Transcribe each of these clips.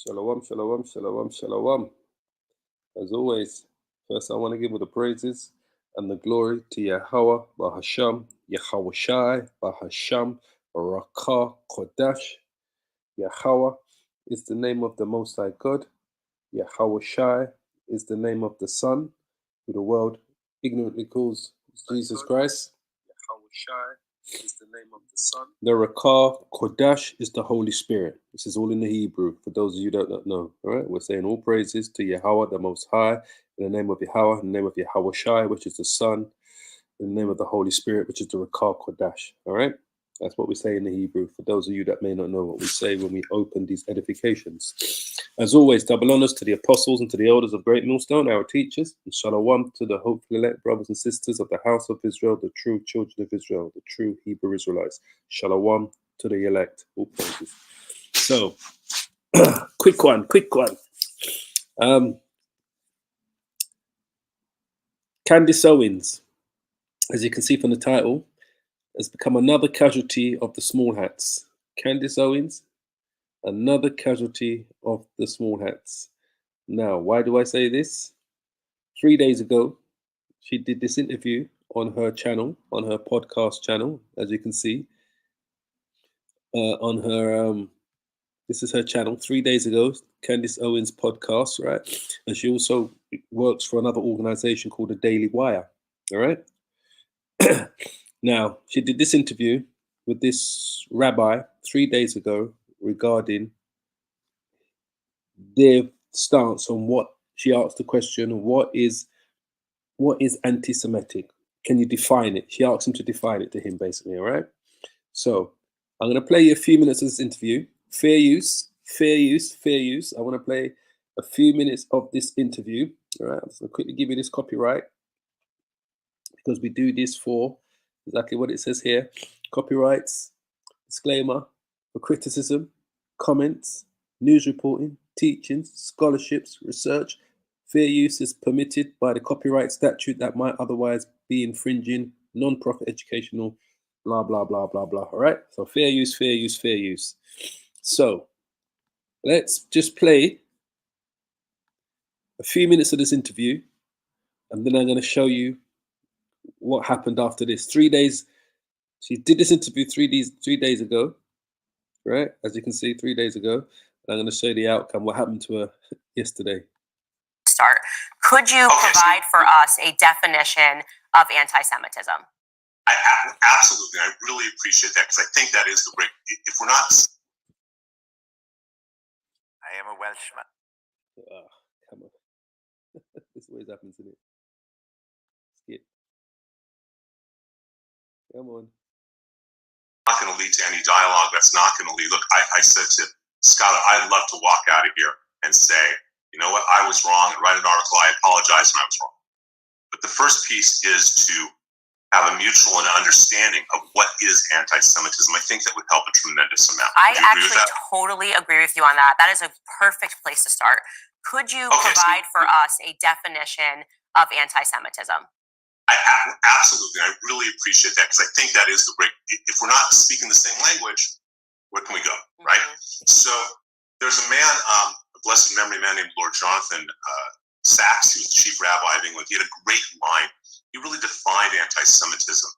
Shalom, shalom, shalom, shalom. As always, first I want to give all the praises and the glory to Yahweh, Bahasham, Yahweh Shai, Bahasham, Barakah, Kodash. Yahweh is the name of the Most High God. Yahweh Shai is the name of the Son, who the world ignorantly calls Jesus Christ. Yahweh Shai is the name of the Son. The Rakah Kodash is the Holy Spirit. This is all in the Hebrew, for those of you that don't know. All right, we're saying all praises to Yahweh, the Most High, in the name of Yahweh, in the name of Yahweh Shai, which is the Son, in the name of the Holy Spirit, which is the Rakah Kodash. All right, that's what we say in the Hebrew, for those of you that may not know what we say when we open these edifications. As always, double honors to the apostles and to the elders of Great Millstone, our teachers, and shalom to the hopefully elect brothers and sisters of the house of Israel, the true children of Israel, the true Hebrew Israelites. Shalom to the elect. All praises. So, quick one. Candace Owens, as you can see from the title, has become another casualty of the small hats. Candace Owens, another casualty of the small hats. Now, why do I say this? 3 days ago, she did this interview on her channel, on her podcast channel, as you can see. On her, this is her channel. 3 days ago, Candace Owens podcast, right? And she also works for another organization called the Daily Wire, all right? Now, she did this interview with this rabbi 3 days ago regarding their stance on what she asked the question, what is anti-Semitic? Can you define it? She asked him to define it to him, basically, all right? So I'm going to play you a few minutes of this interview. Fair use. I want to play a few minutes of this interview, all right? I'm just going to quickly give you this copyright, because we do this for exactly what it says here. Copyrights, disclaimer, for criticism, comments, news reporting, teachings, scholarships, research. Fair use is permitted by the copyright statute that might otherwise be infringing non-profit educational, blah, blah, blah, blah, blah. All right? So fair use. So let's just play a few minutes of this interview, and then I'm going to show you what happened after this. 3 days. She did this interview 3 days ago, right? As you can see, 3 days ago. I'm going to show you the outcome, what happened to her yesterday. Start. Could you provide for us a definition of anti-Semitism? Absolutely. I really appreciate that, because I think that is the break. If we're not... I am a Welshman. Oh, come on. This always happens, isn't it? Skip. Come on. Not going to lead to any dialogue. That's not going to lead. Look, I said to Scott, I'd love to walk out of here and say, you know what, I was wrong, and write an article, I apologize, and I was wrong. But the first piece is to have a mutual understanding of what is anti-Semitism. I think that would help a tremendous amount. I actually totally agree with you on that. That is a perfect place to start. Could you provide for us a definition of anti-Semitism? Absolutely. I really appreciate that, because I think that is the break. If we're not speaking the same language, where can we go, right? So there's a man, a blessed memory man named Lord Jonathan Sachs, who was the chief rabbi of England. He had a great line. He really defined anti-Semitism.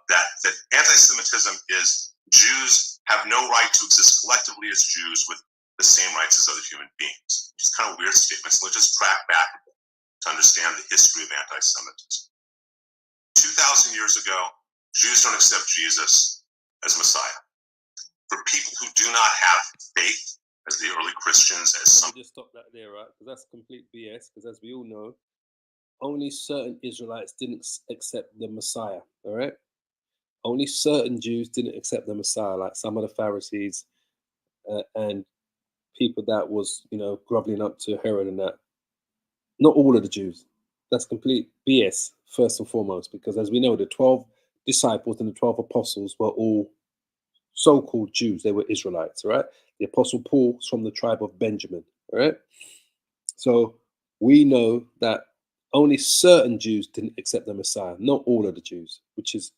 That anti-Semitism is Jews have no right to exist collectively as Jews with the same rights as other human beings. It's kind of a weird statement. So let's just track back to understand the history of anti-Semitism. 2,000 years ago, Jews don't accept Jesus as Messiah. For people who do not have faith, as the early Christians, as some... Just stop that there, right? Because that's complete BS, because as we all know, only certain Israelites didn't accept the Messiah, all right? Only certain Jews didn't accept the Messiah, like some of the Pharisees and people that was, groveling up to Herod and that. Not all of the Jews. That's complete BS, first and foremost, because as we know, the 12 disciples and the 12 apostles were all so-called Jews. They were Israelites, right? The apostle Paul was from the tribe of Benjamin, all right? So we know that only certain Jews didn't accept the Messiah, not all of the Jews, which is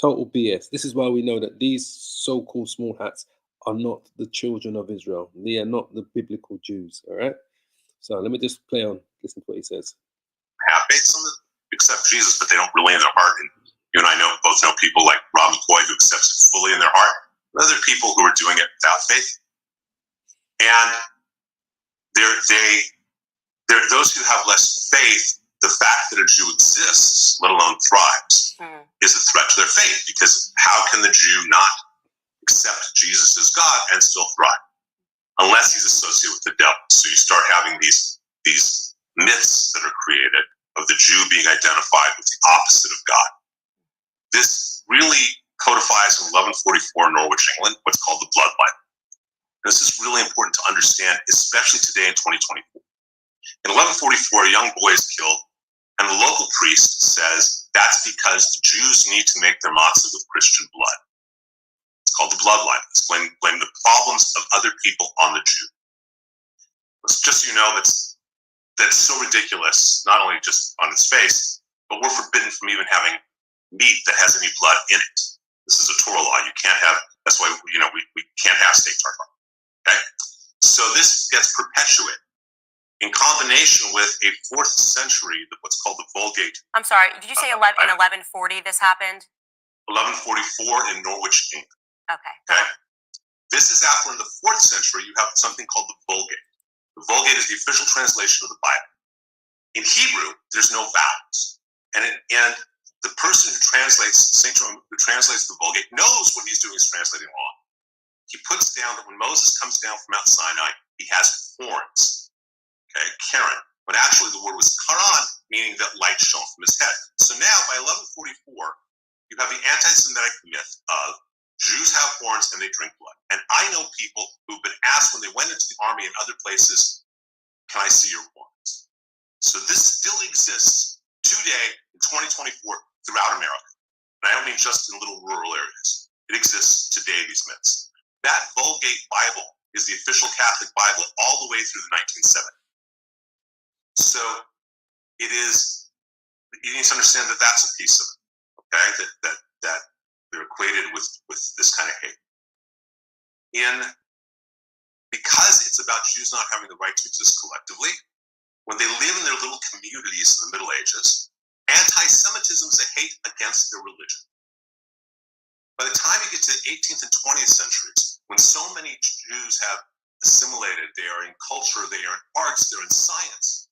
total BS. This is why we know that these so-called small hats are not the children of Israel. They are not the biblical Jews. All right. So let me just play on. Listen to what he says. Have faith, some that accept Jesus, but they don't really in their heart. And you and I both know people like Rob McCoy who accepts it fully in their heart. And other people who are doing it without faith. And they're those who have less faith. The fact that a Jew exists, let alone thrives, is a threat to their faith. Because how can the Jew not accept Jesus as God and still thrive? Unless he's associated with the devil. So you start having these myths that are created of the Jew being identified with the opposite of God. This really codifies in 1144 Norwich, England, what's called the Blood Bible. This is really important to understand, especially today in 2024. In 1144, a young boy is killed, and the local priest says that's because the Jews need to make their matzah with Christian blood. It's called the bloodline. It's blame the problems of other people on the Jew. It's just so you know that's so ridiculous, not only just on its face, but we're forbidden from even having meat that has any blood in it. This is a Torah law. You can't have, that's why, we can't have steak tartare. Okay? So this gets perpetuated in combination with a 4th century, what's called the Vulgate. I'm sorry, did you say in 1140 this happened? 1144 in Norwich, England. Okay. This is after in the 4th century, you have something called the Vulgate. The Vulgate is the official translation of the Bible. In Hebrew, there's no vowels. And the person who translates, St. Jerome, who translates the Vulgate, knows what he's doing is translating wrong. He puts down that when Moses comes down from Mount Sinai, he has horns. Okay, Karen, when actually the word was Karan, meaning that light shone from his head. So now, by 1144, you have the anti-Semitic myth of Jews have horns and they drink blood. And I know people who've been asked when they went into the army and other places, can I see your horns? So this still exists today in 2024 throughout America. And I don't mean just in little rural areas. It exists today, these myths. That Vulgate Bible is the official Catholic Bible all the way through the 1970s. So you need to understand that that's a piece of it, okay? That they're equated with this kind of hate. Because it's about Jews not having the right to exist collectively, when they live in their little communities in the Middle Ages, anti-Semitism is a hate against their religion. By the time you get to the 18th and 20th centuries, when so many Jews have assimilated, they are in culture, they are in arts, they're in science,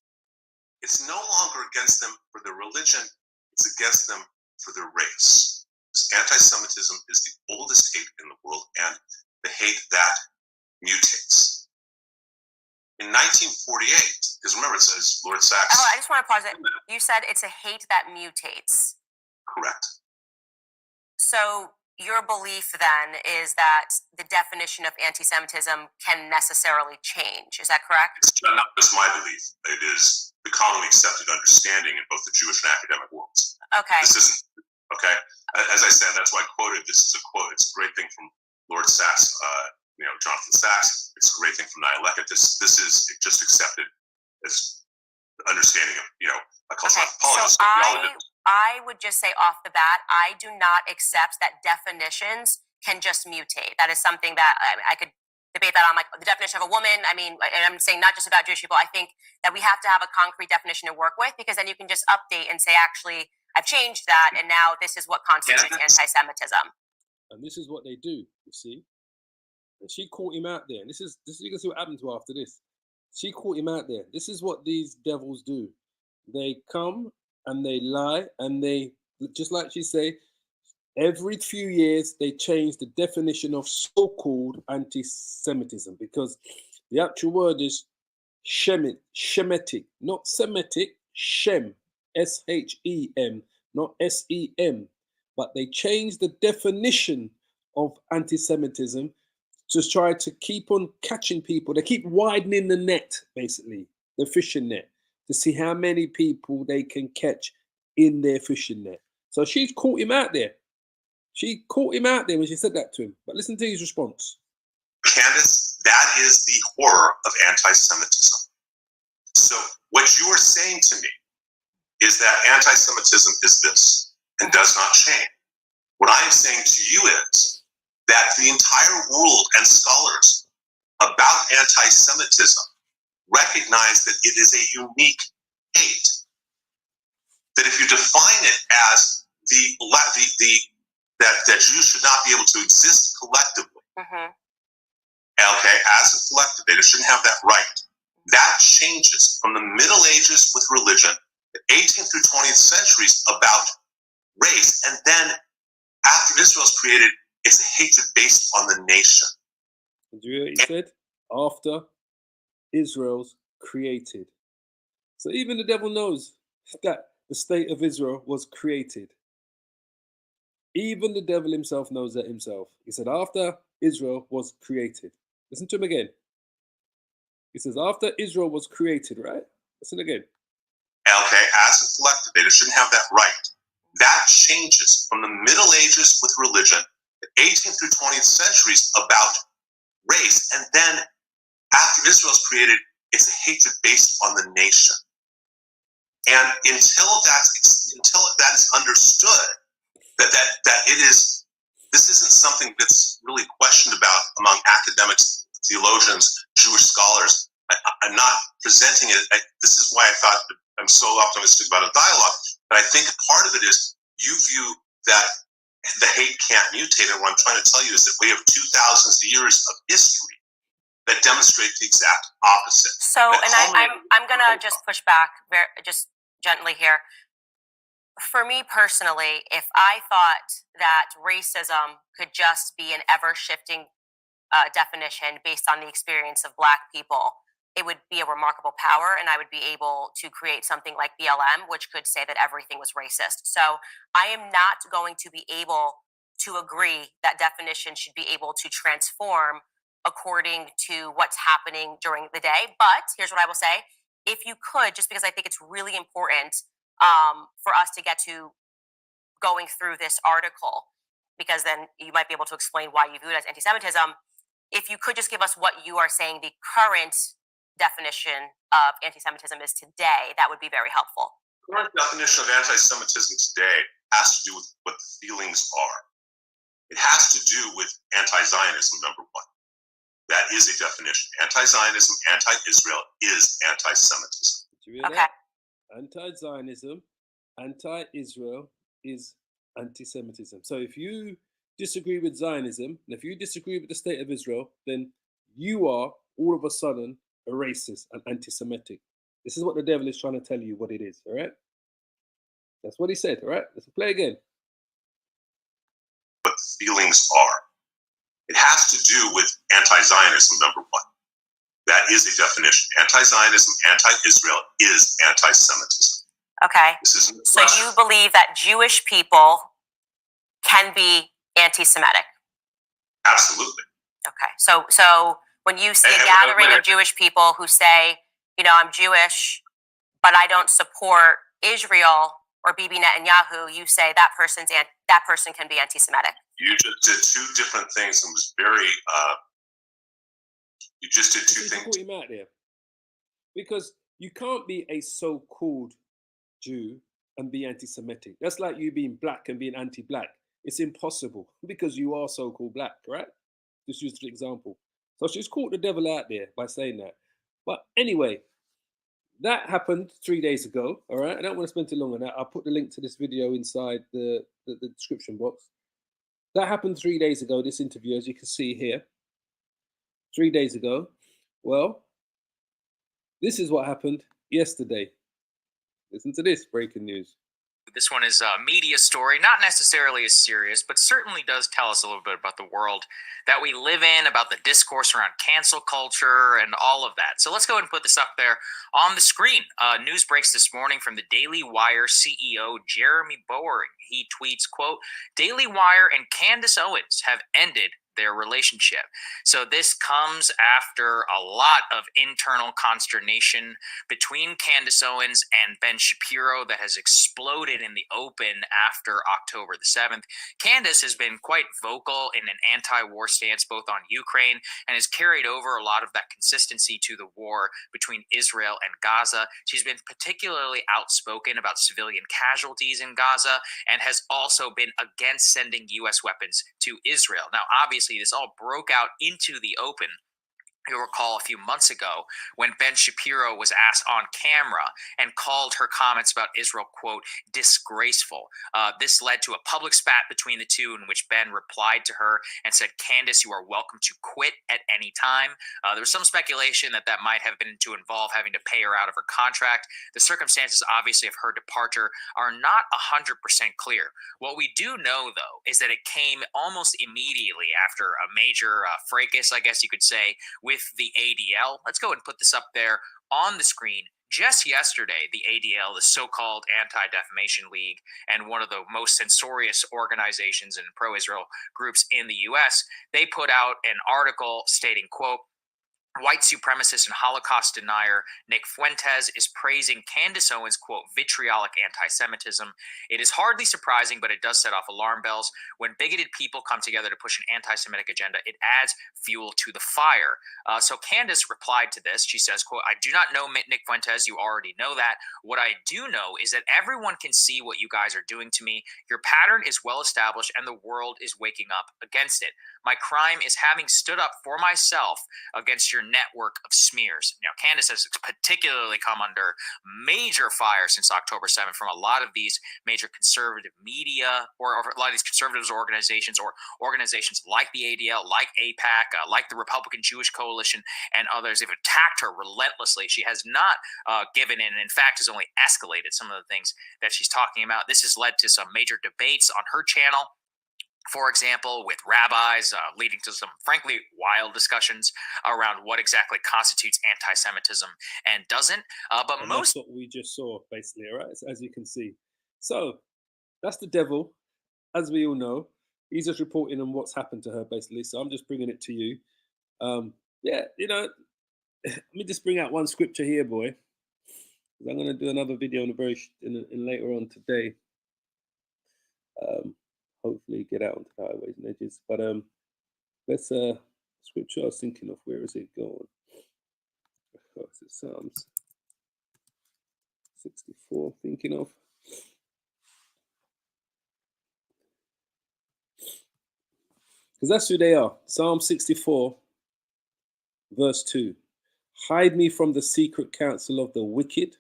it's no longer against them for their religion, it's against them for their race. This anti-Semitism is the oldest hate in the world, and the hate that mutates. In 1948, because remember it says Lord Sachs. Oh, I just want to pause it. You said it's a hate that mutates. Correct. So your belief then is that the definition of anti-Semitism can necessarily change. Is that correct? It's not just my belief. It is the commonly accepted understanding in both the Jewish and academic worlds. Okay. This isn't, okay? As I said, that's why I quoted, this is a quote. It's a great thing from Lord Sachs, Jonathan Sachs. It's a great thing from Nihilecka. This is just accepted as the understanding of, I call it anthropologists. So I would just say off the bat, I do not accept that definitions can just mutate. That is something that I could debate that on, like the definition of a woman. I mean, and I'm saying not just about Jewish people. I think that we have to have a concrete definition to work with, because then you can just update and say, actually, I've changed that, and now this is what constitutes anti-Semitism. And this is what they do, you see. And she caught him out there. And this is you can see what happened to her after this. She caught him out there. This is what these devils do. They come and they lie, and they, just like she say, every few years they change the definition of so-called anti-Semitism, because the actual word is Shemitic, not Semitic, Shem, S-H-E-M, not S-E-M. But they change the definition of anti-Semitism to try to keep on catching people. They keep widening the net, basically, the fishing net, to see how many people they can catch in their fishing net. So she's caught him out there. She caught him out there when she said that to him. But listen to his response. Candace, that is the horror of anti-Semitism. So what you are saying to me is that anti-Semitism is this and does not change. What I am saying to you is that the entire world and scholars about anti-Semitism recognize that it is a unique hate. That if you define it as that Jews should not be able to exist collectively, okay, as a collective, they shouldn't have that right. That changes from the Middle Ages with religion, the 18th through 20th centuries about race, and then after Israel's created, it's a hatred based on the nation. Did you hear what he said? After Israel's created. So even the devil knows that the state of Israel was created. Even the devil himself knows that himself. He said, after Israel was created. Listen to him again. He says, after Israel was created, right? Listen again. Okay, as a collective, they shouldn't have that right. That changes from the Middle Ages with religion, the 18th through 20th centuries about race, and then after Israel's created, it's a hatred based on the nation. And until that is understood, that it is, this isn't something that's really questioned about among academics, theologians, Jewish scholars. I'm not presenting it. This is why I thought I'm so optimistic about a dialogue. But I think part of it is you view that the hate can't mutate. And what I'm trying to tell you is that we have 2,000 years of history that demonstrate the exact opposite. So, and I'm gonna just push back just gently here. For me personally, if I thought that racism could just be an ever-shifting definition based on the experience of Black people, it would be a remarkable power, and I would be able to create something like BLM, which could say that everything was racist. So I am not going to be able to agree that definition should be able to transform according to what's happening during the day. But here's what I will say. If you could, just because I think it's really important for us to get to going through this article, because then you might be able to explain why you view it as anti-Semitism. If you could just give us what you are saying the current definition of anti-Semitism is today, that would be very helpful. The current definition of anti-Semitism today has to do with what the feelings are. It has to do with anti-Zionism, number one. That is a definition. Anti-Zionism, anti-Israel is anti-Semitism. Okay. Anti-Zionism, anti-Israel is anti-Semitism. So if you disagree with Zionism, and if you disagree with the state of Israel, then you are all of a sudden a racist and anti-Semitic. This is what the devil is trying to tell you what it is, all right? That's what he said, all right? Let's play again. What the feelings are. It has to do with anti-Zionism, number one. That is a definition. Anti-Zionism, anti-Israel is anti-Semitism. Okay. So you believe that Jewish people can be anti-Semitic? Absolutely. Okay. So when you see a gathering of Jewish people who say, you know, I'm Jewish, but I don't support Israel or Bibi Netanyahu, you say that person can be anti-Semitic. You just did two different things and was very. You just did two things. Put him out there, because you can't be a so-called Jew and be anti-Semitic. That's like you being black and being anti-black. It's impossible because you are so-called black, right? Just use the example. So she's caught the devil out there by saying that. But anyway, that happened 3 days ago. All right, I don't want to spend too long on that. I'll put the link to this video inside the description box. That happened 3 days ago. This interview, as you can see here. 3 days ago. Well, this is what happened yesterday. Listen to this breaking news. This one is a media story, not necessarily as serious, but certainly does tell us a little bit about the world that we live in, about the discourse around cancel culture and all of that. So let's go ahead and put this up there on the screen. News breaks this morning from the Daily Wire CEO, Jeremy Boring. He tweets, quote, Daily Wire and Candace Owens have ended their relationship. So this comes after a lot of internal consternation between Candace Owens and Ben Shapiro that has exploded in the open after October the 7th. Candace has been quite vocal in an anti-war stance both on Ukraine and has carried over a lot of that consistency to the war between Israel and Gaza. She's been particularly outspoken about civilian casualties in Gaza and has also been against sending U.S. weapons to Israel. Now, obviously, this all broke out into the open. You'll recall a few months ago when Ben Shapiro was asked on camera and called her comments about Israel, quote, disgraceful. This led to a public spat between the two in which Ben replied to her and said, Candace, you are welcome to quit at any time. There was some speculation that that might have been to involve having to pay her out of her contract. The circumstances, obviously, of her departure are not 100% clear. What we do know, though, is that it came almost immediately after a major fracas, I guess you could say, with the ADL. Let's go and put this up there on the screen. Just yesterday, the ADL, the so-called Anti-Defamation League, and one of the most censorious organizations and pro-Israel groups in the U.S., they put out an article stating, quote, white supremacist and Holocaust denier Nick Fuentes is praising Candace Owens' quote, vitriolic anti-Semitism. It is hardly surprising, but it does set off alarm bells. When bigoted people come together to push an anti-Semitic agenda, it adds fuel to the fire. So Candace replied to this. She says, quote, I do not know Nick Fuentes. You already know that. What I do know is that everyone can see what you guys are doing to me. Your pattern is well established and the world is waking up against it. My crime is having stood up for myself against your network of smears. Now, Candace has particularly come under major fire since October 7th from a lot of these major conservative media or a lot of these conservative organizations or organizations like the ADL, like AIPAC, like the Republican Jewish Coalition, and others. They've attacked her relentlessly. She has not given in, and in fact has only escalated some of the things that she's talking about. This has led to some major debates on her channel, for example, with rabbis, leading to some, frankly, wild discussions around what exactly constitutes anti-Semitism and doesn't. But And most... that's what we just saw, basically, all right? As you can see. So, that's the devil, as we all know. He's just reporting on what's happened to her, basically. So I'm just bringing it to you. Yeah, you know, let me just bring out one scripture here, boy. I'm going to do another video in later on today. Hopefully get out onto the highways and edges. But let's scripture I was thinking of, where is it going? Oh, is it Psalms 64 thinking of? Because that's who they are. Psalm 64 verse 2. Hide me from the secret counsel of the wicked,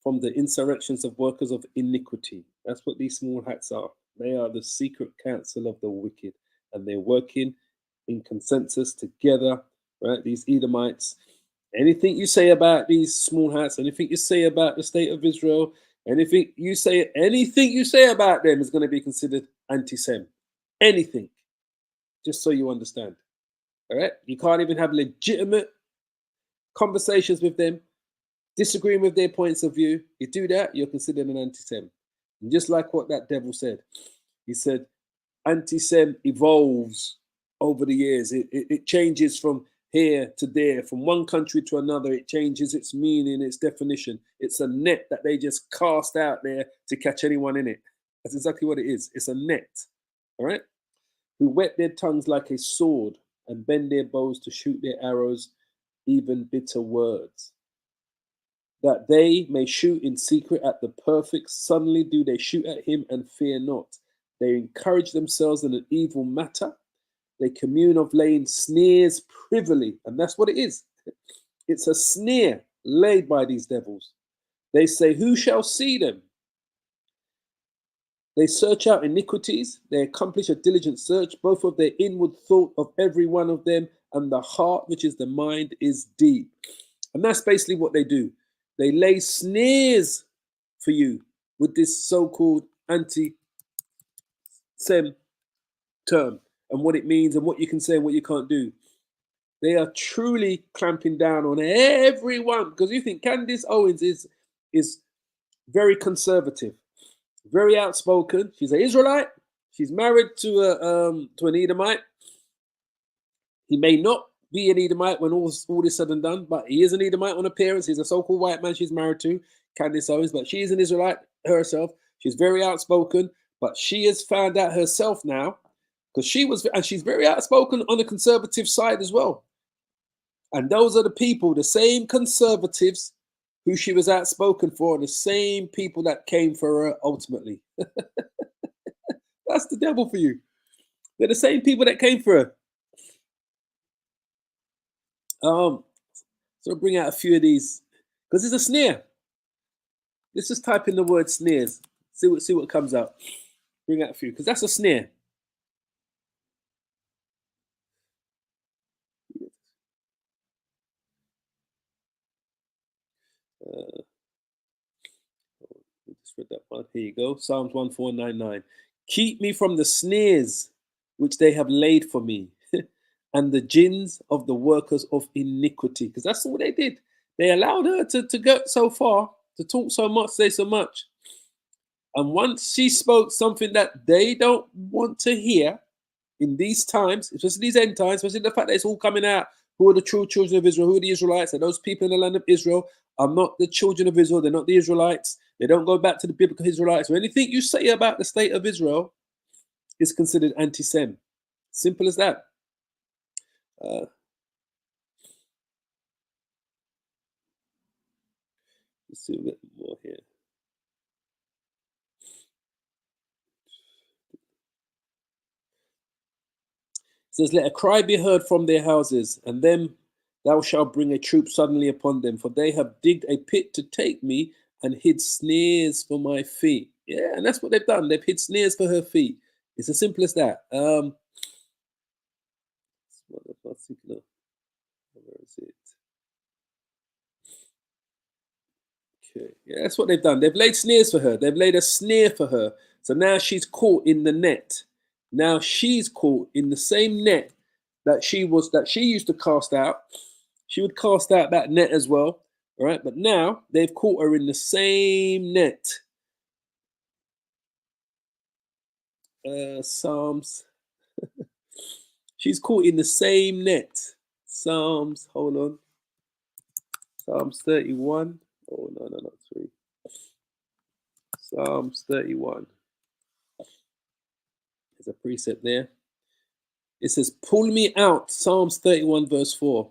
from the insurrections of workers of iniquity. That's what these small hats are. They are the secret counsel of the wicked, and they're working in consensus together, right? These Edomites. Anything you say about these small hats, anything you say about the state of Israel, anything you say about them is going to be considered anti-Sem. Anything, just so you understand. All right? You can't even have legitimate conversations with them, disagreeing with their points of view. You do that, you're considered an anti-Sem. And just like what that devil said, he said, anti-Sem evolves over the years. It changes from here to there, from one country to another. It changes its meaning, its definition. It's a net that they just cast out there to catch anyone in it. That's exactly what it is. It's a net, all right? Who whet their tongues like a sword and bend their bows to shoot their arrows, even bitter words. That they may shoot in secret at the perfect. Suddenly do they shoot at him and fear not. They encourage themselves in an evil matter. They commune of laying sneers privily. And that's what it is. It's a sneer laid by these devils. They say, who shall see them? They search out iniquities. They accomplish a diligent search, both of their inward thought of every one of them, and the heart, which is the mind, is deep. And that's basically what they do. They lay snares for you with this so-called anti-Sem term and what it means and what you can say and what you can't do. They are truly clamping down on everyone, because you think Candace Owens is very conservative, very outspoken. She's an Israelite. She's married to an Edomite. He may not be an Edomite when all is said and done, but he is an Edomite on appearance. He's a so-called white man she's married to, Candace Owens, but she is an Israelite herself. She's very outspoken, but she has found out herself now, because she's very outspoken on the conservative side as well. And those are the people, the same conservatives who she was outspoken for, the same people that came for her ultimately. That's the devil for you. They're the same people that came for her. So I'll bring out a few of these, because it's a sneer. Let's just type in the word sneers. See what comes out. Bring out a few, because that's a sneer. Just read that one. Here you go. Psalms 1499. Keep me from the snares which they have laid for me, and the gins of the workers of iniquity. Because that's all they did. They allowed her to go so far, to talk so much, say so much. And once she spoke something that they don't want to hear in these times, especially these end times, especially the fact that it's all coming out, who are the true children of Israel, who are the Israelites, and those people in the land of Israel are not the children of Israel, they're not the Israelites, they don't go back to the biblical Israelites. So anything you say about the state of Israel is considered anti-Sem. Simple as that. Let's see a bit more here. It says, let a cry be heard from their houses, and then thou shalt bring a troop suddenly upon them, for they have digged a pit to take me and hid snares for my feet. Yeah, and that's what they've done. They've hid snares for her feet. It's as simple as that. Where is it? Okay, yeah, that's what they've done. They've laid snares for her. They've laid a snare for her. So now she's caught in the net. Now she's caught in the same net that she used to cast out. She would cast out that net as well. All right, but now they've caught her in the same net. Psalms. She's caught in the same net. Psalms, hold on. Psalms 31. Oh, no, not 3. Psalms 31. There's a precept there. It says, pull me out, Psalms 31 verse 4.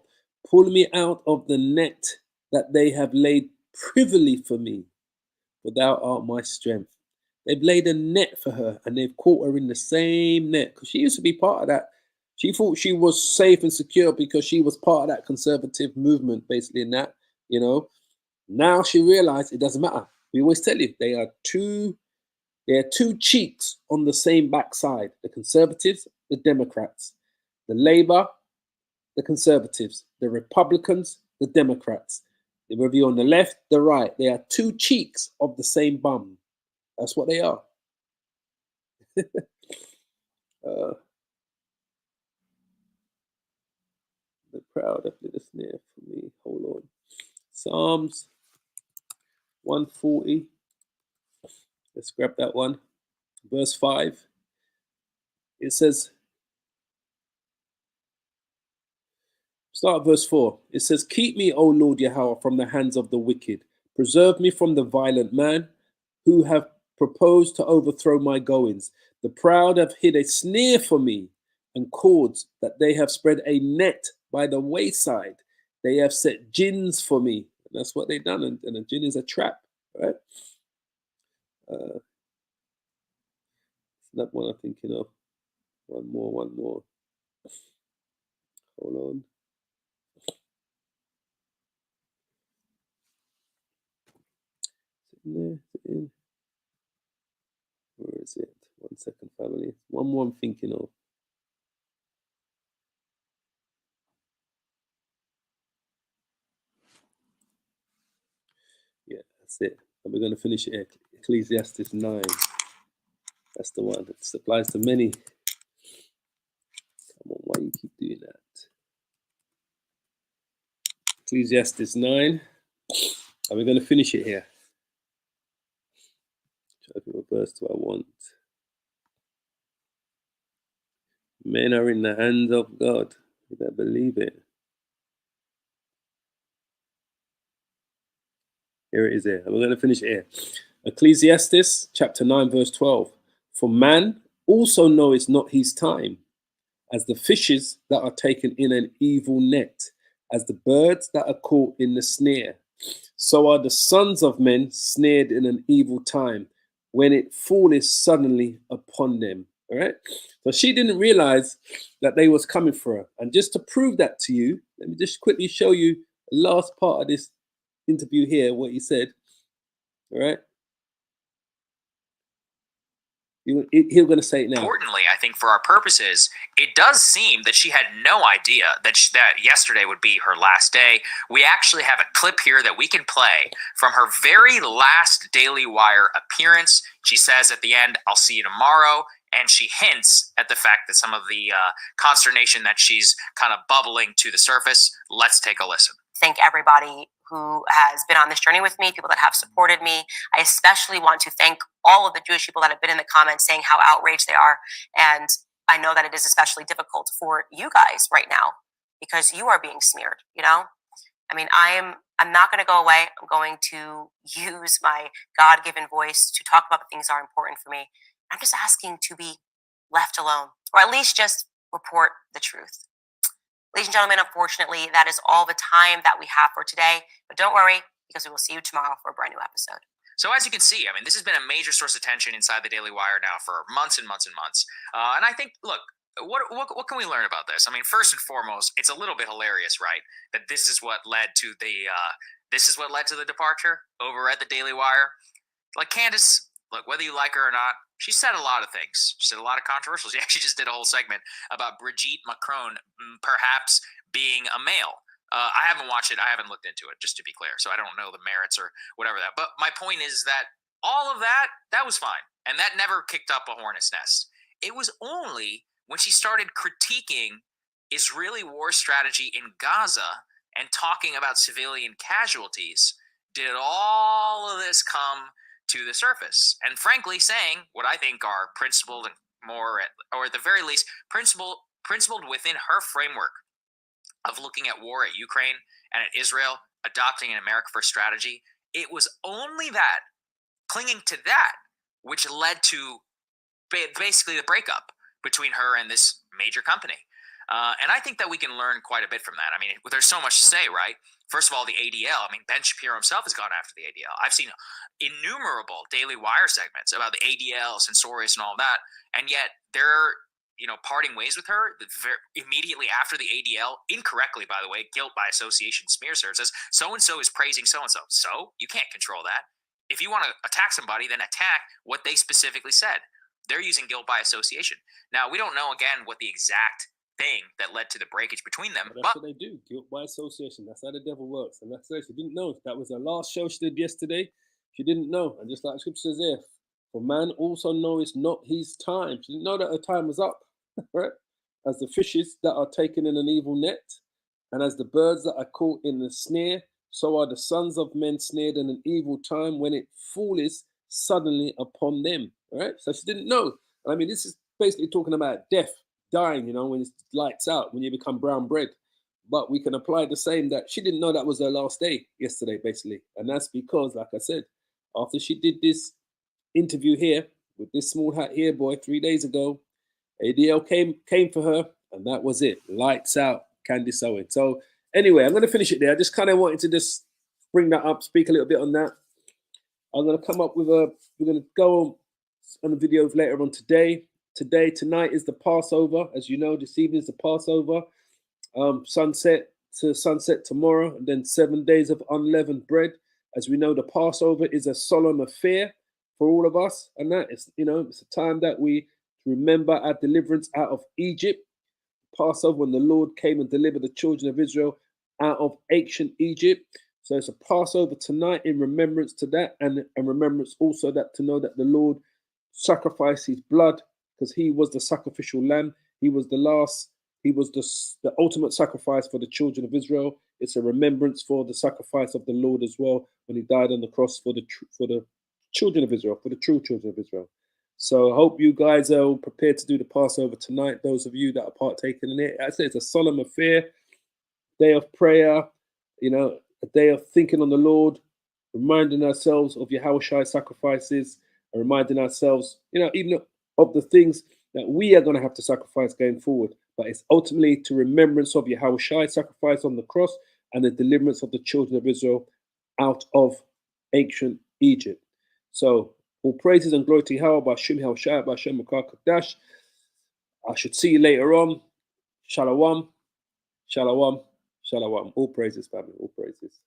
Pull me out of the net that they have laid privily for me, for thou art my strength. They've laid a net for her, and they've caught her in the same net, because she used to be part of that. She thought she was safe and secure because she was part of that conservative movement, basically, in that, you know. Now she realized it doesn't matter. We always tell you, they are two cheeks on the same backside. The conservatives, the Democrats. The Labour, the conservatives. The Republicans, the Democrats. Whether you're on the left, the right. They are two cheeks of the same bum. That's what they are. The proud have lit a snare for me. Hold on. Psalms 140. Let's grab that one. Verse 5. It says, start at verse 4. It says, keep me, O Lord Yahweh, from the hands of the wicked. Preserve me from the violent man who have proposed to overthrow my goings. The proud have hid a snare for me, and cords that they have spread a net by the wayside. They have set gins for me. And that's what they've done. And a gin is a trap, right? That one I'm thinking of. One more. Hold on. Where is it? 1 second, family. One more I'm thinking of. Yeah, that's it. And we're going to finish it here. Ecclesiastes 9. That's the one. It applies to many. Come on, why you keep doing that? Ecclesiastes 9. And we're going to finish it here. Try to think what verse do I want. Men are in the hands of God. You better believe it. Here it is here. We're going to finish it here. Ecclesiastes chapter 9 verse 12. For man also knoweth not his time, as the fishes that are taken in an evil net, as the birds that are caught in the snare. So are the sons of men snared in an evil time, when it falleth suddenly upon them. All right. So she didn't realize that they was coming for her. And just to prove that to you, let me just quickly show you the last part of this interview here, what he said. All right. He's going to say it now. Importantly, I think for our purposes, it does seem that she had no idea that that yesterday would be her last day. We actually have a clip here that we can play from her very last Daily Wire appearance. She says at the end, "I'll see you tomorrow." And she hints at the fact that some of the consternation that she's kind of bubbling to the surface. Let's take a listen. Thank everybody who has been on this journey with me, people that have supported me. I especially want to thank all of the Jewish people that have been in the comments saying how outraged they are. And I know that it is especially difficult for you guys right now because you are being smeared, you know? I mean, I'm not going to go away. I'm going to use my God-given voice to talk about the things that are important for me. I'm just asking to be left alone, or at least just report the truth. Ladies and gentlemen, unfortunately, that is all the time that we have for today. But don't worry, because we will see you tomorrow for a brand new episode. So as you can see, I mean, this has been a major source of tension inside the Daily Wire now for months and months and months. And I think, look, what can we learn about this? I mean, first and foremost, it's a little bit hilarious, right? That this is what led to the departure over at the Daily Wire. Like Candace, look, whether you like her or not, she said a lot of things. She said a lot of controversial. She actually just did a whole segment about Brigitte Macron perhaps being a male. I haven't watched it. I haven't looked into it, just to be clear. So I don't know the merits or whatever that. But my point is that all of that was fine. And that never kicked up a hornet's nest. It was only when she started critiquing Israeli war strategy in Gaza and talking about civilian casualties did all of this come to the surface, and frankly saying what I think are principled and more, or at the very least, principled within her framework of looking at war at Ukraine and at Israel, adopting an America First strategy. It was only that, clinging to that, which led to basically the breakup between her and this major company. And I think that we can learn quite a bit from that. I mean, there's so much to say, right? First of all, the ADL. I mean, Ben Shapiro himself has gone after the ADL. I've seen innumerable Daily Wire segments about the ADL, Censorious, and all that. And yet they're, parting ways with her immediately after the ADL, incorrectly, by the way, guilt by association smears her. It says, so-and-so is praising so-and-so. So you can't control that. If you want to attack somebody, then attack what they specifically said. They're using guilt by association. Now, we don't know, again, what the exact thing that led to the breakage between them. But that's what they do, guilt by association. That's how the devil works. And that's it. She didn't know. That was her last show she did yesterday. She didn't know. And just like scripture says there, for man also knoweth not his time. She didn't know that her time was up, right? As the fishes that are taken in an evil net, and as the birds that are caught in the snare, so are the sons of men snared in an evil time when it falleth suddenly upon them. All right? So she didn't know. I mean, this is basically talking about death, dying, when it's lights out, when you become brown bread. But we can apply the same, that she didn't know that was her last day yesterday, basically. And that's because, like I said, after she did this interview here with this small hat here boy 3 days ago, ADL came for her, and that was it. Lights out, Candace Owens. So anyway, I'm going to finish it there. I just kind of wanted to just bring that up, speak a little bit on that. I'm going to come up with we're going to go on the videos later on today. Tonight is the Passover. As you know, this evening is the Passover. Sunset to sunset tomorrow, and then 7 days of unleavened bread. As we know, the Passover is a solemn affair for all of us, and that is, it's a time that we remember our deliverance out of Egypt. Passover, when the Lord came and delivered the children of Israel out of ancient Egypt. So it's a Passover tonight in remembrance to that, and remembrance also that to know that the Lord sacrificed his blood, because he was the sacrificial lamb. He was the last. He was the ultimate sacrifice for the children of Israel. It's a remembrance for the sacrifice of the Lord as well, when he died on the cross for the children of Israel, for the true children of Israel. So I hope you guys are prepared to do the Passover tonight. Those of you that are partaking in it, I say it's a solemn affair, day of prayer, a day of thinking on the Lord, reminding ourselves of Yahushua sacrifices, and reminding ourselves, even of the things that we are going to have to sacrifice going forward. But it's ultimately to remembrance of Yahushua sacrifice on the cross and the deliverance of the children of Israel out of ancient Egypt. So all praises and glory to Yahweh, B'Hashem Yahushua, B'Hashem Makar Kadash. I should see you later on. Shalom, shalom, shalom. All praises, family, all praises.